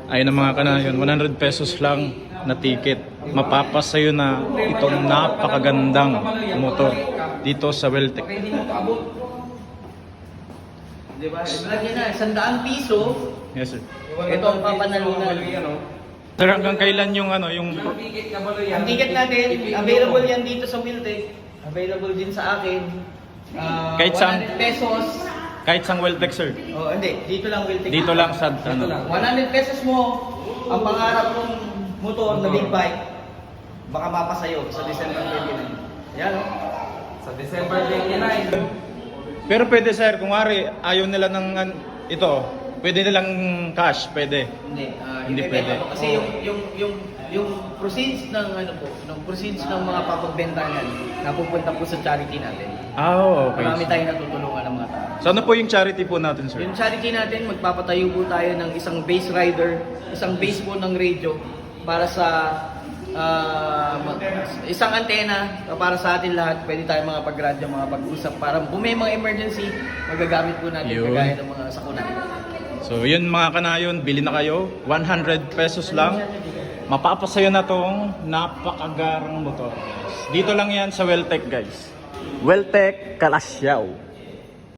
Ayun ang mga kanayon, 100 pesos lang na ticket. Mapapasayo na itong napakagandang motor dito sa Weltec. Hindi mo paabot. Diba? Lagi na, 100 piso. Yes sir. Ito ang papanalunan. Sir, hanggang kailan yung ano, yung Ang ticket natin, available yan dito sa Wiltec. Available din sa akin. Kahit saan? 100 pesos. kahit sang Weltec sir? Oh, hindi. Dito lang Wiltec. Dito lang sa ano. 100 pesos mo, ang pangarap mong motor na big bike, baka mapasayo sa December 29. Yan o. Sa December 29. Pero pwede sir, kung ari ayaw nila ng ito, pwede nilang cash, pwede. Hindi, Hindi ibebenta pwede. ko. Kasi yung proceeds ng ano po, ng proceeds ng mga papagbentahan napupunta po sa charity natin. Okay. Marami tayong natutulungan ng mga tao. So ano po yung charity po natin sir? Yung charity natin, magpapatayo po tayo ng isang base rider, isang base po ng radio para sa isang antena para sa atin lahat. Pwede tayo mga pagradyo, mga pag-usap para kung may mga emergency, magagamit po natin Yun. kagaya ng mga sakuna. So yun mga kanayon, bili na kayo, 100 pesos lang. Mapapasayo na tong napakagarang motor. Dito lang yan sa Weltec guys. Weltec Kalasyaw.